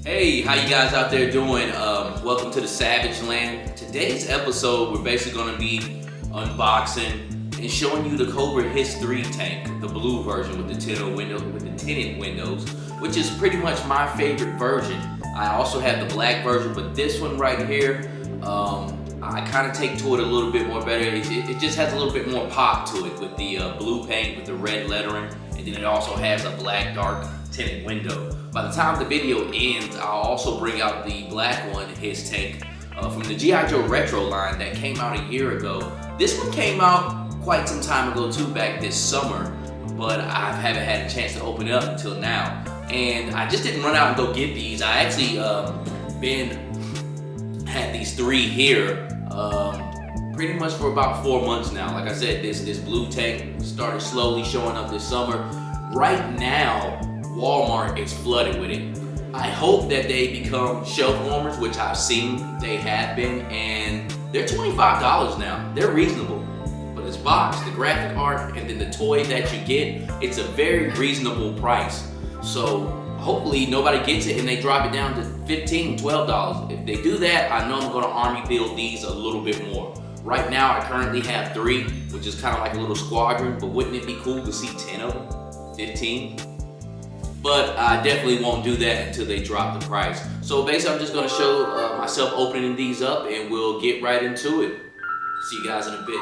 Hey, how you guys out there doing? Welcome to the Savage Land. Today's episode, we're basically going to be unboxing and showing you the COBRA H.I.S. tank, the blue version with the tinted windows, which is pretty much my favorite version. I also have the black version, but this one right here, I kind of take to it a little bit more better. It just has a little bit more pop to it with the blue paint with the red lettering, and then it also has a black dark tinted window. By the time the video ends, I'll also bring out the black one, his tank, from the G.I. Joe Retro line that came out a year ago. This one came out quite some time ago too, back this summer, but I haven't had a chance to open it up until now. And I just didn't run out and go get these. I actually had these three here pretty much for about 4 months now. Like I said, this blue tank started slowly showing up this summer. Right now, Walmart is flooded with it. I hope that they become shelf warmers, which I've seen they have been, and they're $25 now. They're reasonable. But it's boxed, the graphic art, and then the toy that you get, it's a very reasonable price. So hopefully nobody gets it and they drop it down to $15, $12. If they do that, I know I'm gonna army build these a little bit more. Right now, I currently have 3, which is kind of like a little squadron, but wouldn't it be cool to see 10 of them, 15? But I definitely won't do that until they drop the price. So basically, I'm just gonna show myself opening these up and we'll get right into it. See you guys in a bit.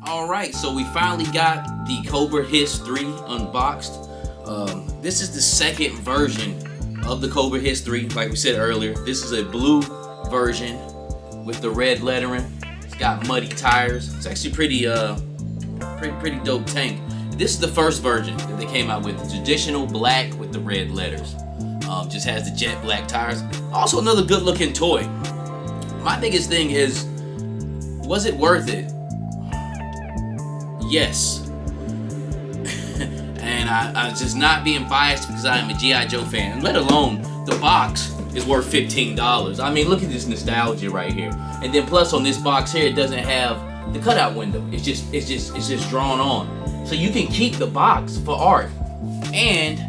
Alright, so we finally got the COBRA H.I.S.S 3 unboxed. This is the second version of the COBRA H.I.S.S 3, like we said earlier. This is a blue version with the red lettering. It's got muddy tires. It's actually pretty dope tank. This is the first version that they came out with, the traditional black with the red letters. Just has the jet black tires. Also another good looking toy. My biggest thing is, was it worth it? Yes. And I was just not being biased because I am a G.I. Joe fan, and let alone the box is worth $15. I mean, look at this nostalgia right here. And then plus on this box here, it doesn't have the cutout window. It's just drawn on. So you can keep the box for art. And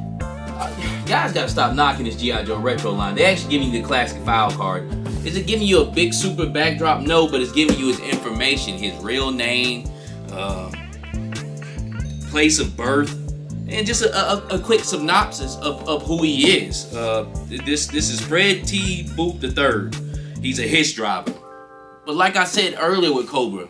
guys gotta stop knocking this G.I. Joe retro line. They actually giving you the classic file card. Is it giving you a big super backdrop? No, but it's giving you his information, his real name, place of birth, and just a quick synopsis of who he is. This is Fred T. Boot III. He's a H.I.S.S driver. But like I said earlier with COBRA,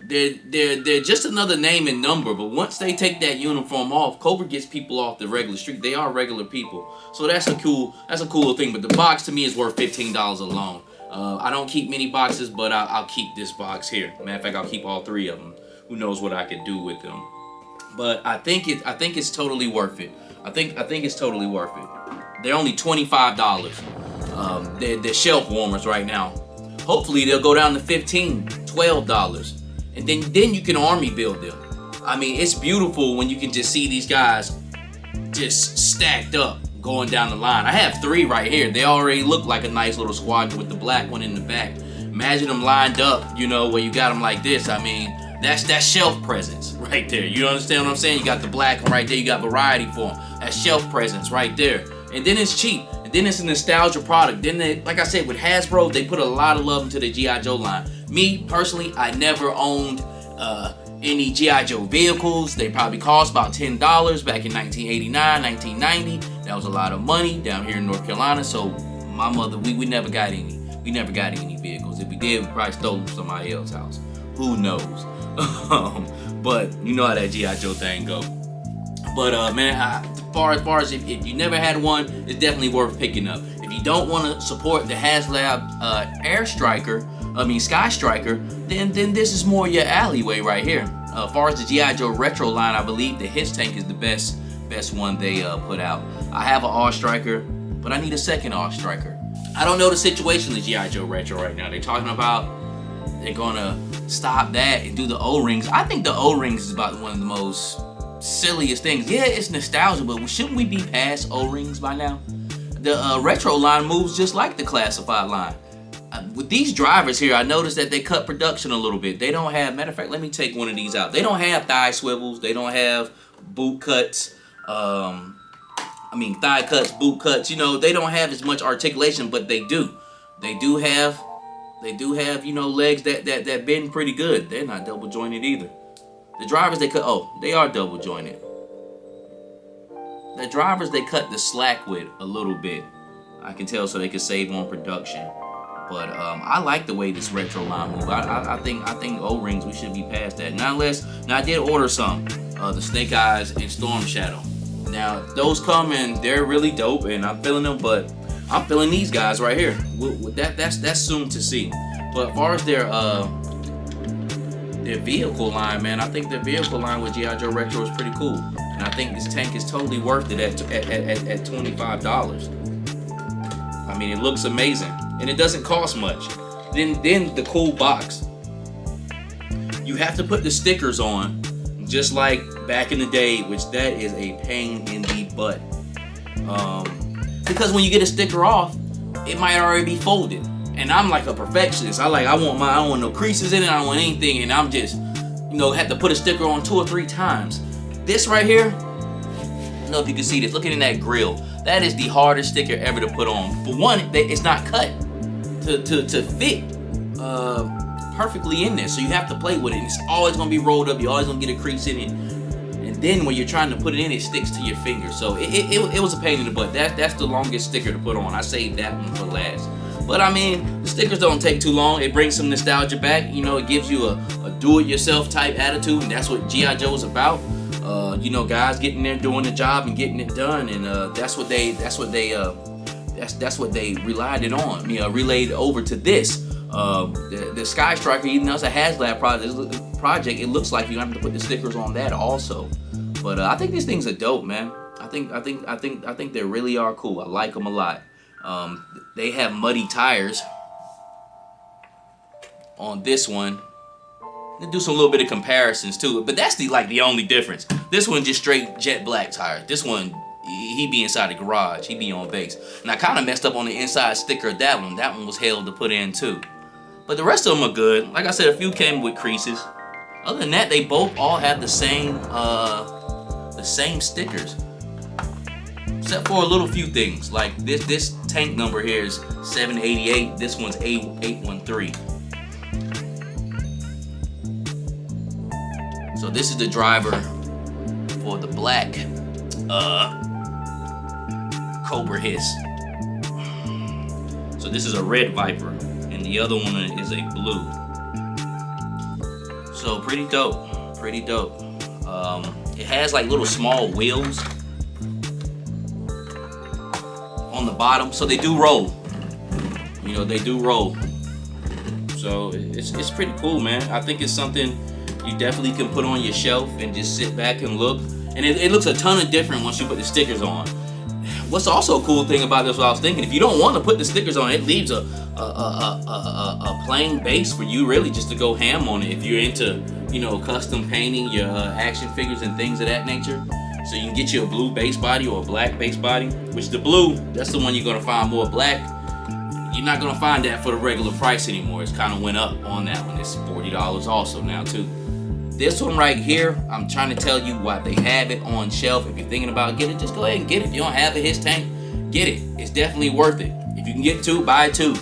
they're just another name and number. But once they take that uniform off, COBRA gets people off the regular street. They are regular people, so that's a cool little thing. But the box to me is worth $15 alone. I don't keep many boxes, but I'll keep this box here. Matter of fact, I'll keep all three of them. Who knows what I could do with them? But I think it's totally worth it. I think it's totally worth it. They're only $25. They're shelf warmers right now. Hopefully they'll go down to $15, $12, and then you can army build them. I mean, it's beautiful when you can just see these guys just stacked up going down the line. I have three right here. They already look like a nice little squadron with the black one in the back. Imagine them lined up, you know, where you got them like this. I mean, that's shelf presence right there. You understand what I'm saying? You got the black one right there. You got variety for them. That's shelf presence right there. And then it's cheap. And then it's a nostalgia product. Then they, like I said, with Hasbro, they put a lot of love into the G.I. Joe line. Me, personally, I never owned any G.I. Joe vehicles. They probably cost about $10 back in 1989, 1990. That was a lot of money down here in North Carolina. So my mother, we never got any. We never got any vehicles. If we did, we probably stole them from somebody else's house. Who knows? But you know how that G.I. Joe thing go. But man, as far as if you never had one, it's definitely worth picking up. If you don't want to support the HASLab Sky Striker, then this is more your alleyway right here. As far as the G.I. Joe Retro line, I believe the H.I.S.S tank is the best one they put out. I have an All Striker, but I need a second All Striker. I don't know the situation with G.I. Joe Retro right now. They're talking about they're gonna stop that and do the O-rings. I think the O-rings is about one of the most silliest things. Yeah, it's nostalgia, but shouldn't we be past O-rings by now? The retro line moves just like the classified line. With these drivers here, I noticed that they cut production a little bit. They don't have, matter of fact, let me take one of these out. They don't have thigh swivels. They don't have boot cuts. Thigh cuts, boot cuts. You know, they don't have as much articulation, but they do. They do have, legs that bend pretty good. They're not double jointed either. The drivers they cut, they are double jointed. The drivers they cut the slack with a little bit. I can tell so they could save on production. But I like the way this retro line move. I think O-rings, we should be past that. Now I did order some, the Snake Eyes and Storm Shadow. Now those come and they're really dope, and I'm feeling them. But I'm feeling these guys right here. That's soon to see. But as far as their vehicle line, man, I think their vehicle line with G.I. Joe Retro is pretty cool. And I think this tank is totally worth it at $25. I mean, it looks amazing. And it doesn't cost much. Then the cool box. You have to put the stickers on, just like back in the day, which that is a pain in the butt. Because when you get a sticker off, it might already be folded. And I'm like a perfectionist. I don't want no creases in it. I don't want anything. And I'm just, have to put a sticker on 2 or 3 times. This right here, I don't know if you can see this. Look at that grill. That is the hardest sticker ever to put on. For one, it's not cut to fit perfectly in there. So you have to play with it. It's always gonna be rolled up. You're always gonna get a crease in it. And then when you're trying to put it in, it sticks to your finger. So it was a pain in the butt. That's the longest sticker to put on. I saved that one for last. But I mean, the stickers don't take too long. It brings some nostalgia back. It gives you a do-it-yourself type attitude, and that's what G.I. Joe is about. Guys getting there, doing the job, and getting it done, and that's what they relied it on. Relayed over to this. The Sky Striker, even though it's a HASLab project, it looks like you have to put the stickers on that also. But I think these things are dope, man. I think they really are cool. I like them a lot. They have muddy tires on this one. They do some little bit of comparisons too, but that's the only difference. This one just straight jet black tire. This one, he be inside the garage. He be on base. And I kind of messed up on the inside sticker of that one. That one was hell to put in too. But the rest of them are good. Like I said, a few came with creases. Other than that, they both all have the same stickers. Except for a little few things. Like this tank number here is 788. This one's 813. So this is the driver for the black COBRA H.I.S.S. So this is a red Viper, and the other one is a blue. So pretty dope. It has like little small wheels on the bottom, so they do roll. They do roll. So it's pretty cool, man. I think it's something you definitely can put on your shelf and just sit back and look. And it looks a ton of different once you put the stickers on. What's also a cool thing about this, what I was thinking, if you don't want to put the stickers on, it leaves a plain base for you really just to go ham on it if you're into, custom painting your action figures and things of that nature. So you can get you a blue base body or a black base body, which the blue, that's the one you're gonna find more. Black, you're not gonna find that for the regular price anymore. It's kind of went up on that one. It's $40 also now too. This one right here, I'm trying to tell you why they have it on shelf. If you're thinking about getting it, just go ahead and get it. If you don't have a H.I.S.S tank, get it. It's definitely worth it. If you can get 2, buy 2.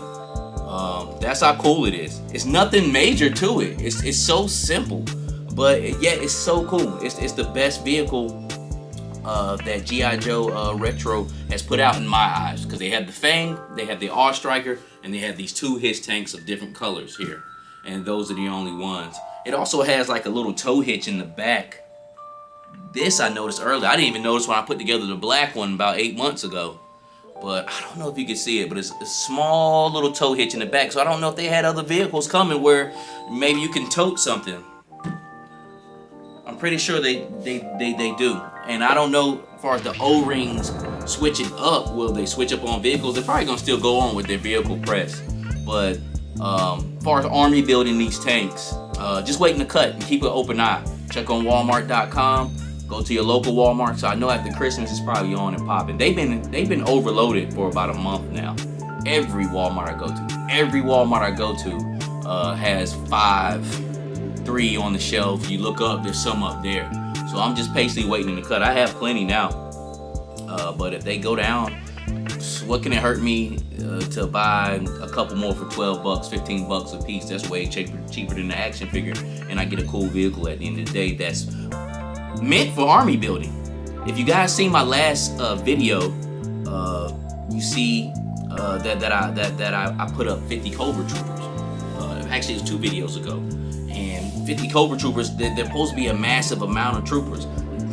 That's how cool it is. It's nothing major to it. It's so simple. But yeah, it's so cool. It's the best vehicle that G.I. Joe Retro has put out in my eyes, because they have the Fang, they have the R Striker, and they have these 2 H.I.S. tanks of different colors here, and those are the only ones. It also has like a little tow hitch in the back. This I noticed earlier. I didn't even notice when I put together the black one about 8 months ago. But I don't know if you can see it, but it's a small little tow hitch in the back. So I don't know if they had other vehicles coming where maybe you can tote something. I'm pretty sure they do. And I don't know as far as the O-rings switching up, will they switch up on vehicles? They're probably gonna still go on with their vehicle press. But as far as Army building these tanks, just wait in the cut and keep an open eye. Check on Walmart.com. Go to your local Walmart. So I know after Christmas it's probably on and popping. They've been overloaded for about a month now. Every Walmart I go to has 3 on the shelf. You look up, there's some up there. So I'm just patiently waiting in the cut. I have plenty now. But if they go down, what can it hurt me to buy a couple more for 12 bucks, 15 bucks a piece? That's way cheaper than the action figure, and I get a cool vehicle at the end of the day that's meant for Army building. If you guys seen my last video, you see that I put up 50 Cobra troopers. Actually, it was 2 videos ago, and 50 Cobra troopers. They're supposed to be a massive amount of troopers.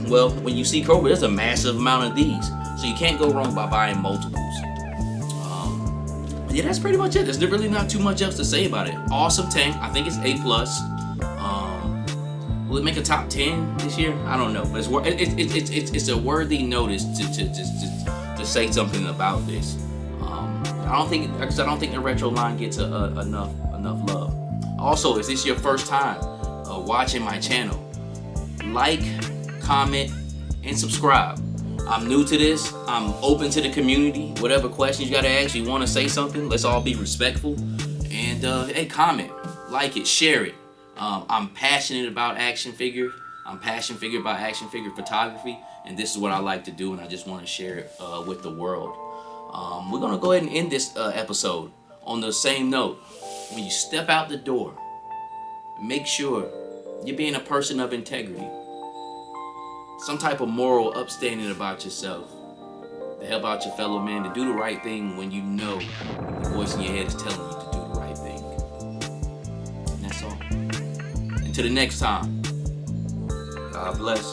Well, when you see Cobra, there's a massive amount of these, so you can't go wrong by buying multiples. Yeah, that's pretty much it. There's really not too much else to say about it. Awesome tank. I think it's A+. Will it make a top 10 this year? I don't know, but it's a worthy notice to say something about this. I don't think the retro line gets enough love. Also, if this is your first time watching my channel, like, comment, and subscribe. I'm new to this. I'm open to the community. Whatever questions you gotta ask, you want to say something, let's all be respectful. And hey, comment, like it, share it. I'm passionate about action figure. I'm passionate about action figure photography, and this is what I like to do, and I just want to share it with the world. We're gonna go ahead and end this episode on the same note. When you step out the door, make sure you're being a person of integrity, some type of moral upstanding about yourself, to help out your fellow man, to do the right thing when you know the voice in your head is telling you to do the right thing. And that's all. Until the next time, God bless.